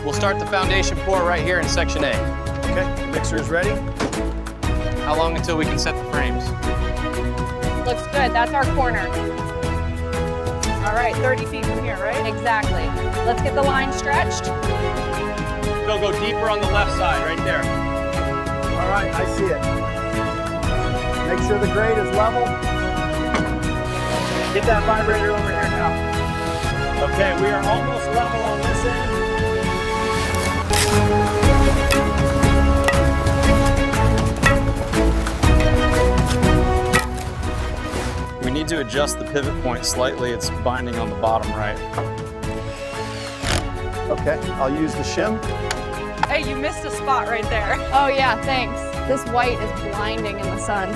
We'll start the foundation pour right here in section A. Okay, mixer is ready. How long until we can set the frames? Looks good. That's our corner. All right, 30 feet from here, right? Exactly. Let's get the line stretched. Go deeper on the left side, right there. All right, I see it. Make sure the grade is level. Get that vibrator over here now. Okay, we are almost level on this end. We need to adjust the pivot point slightly. It's binding on the bottom right. Okay, I'll use the shim. Hey, you missed a spot right there. Oh yeah, thanks. This white is blinding in the sun.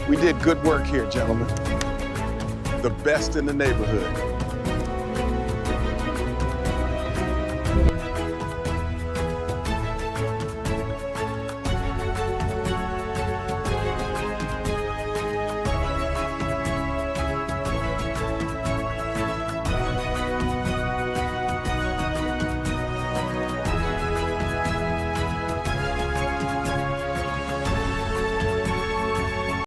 We did good work here, gentlemen. The best in the neighborhood.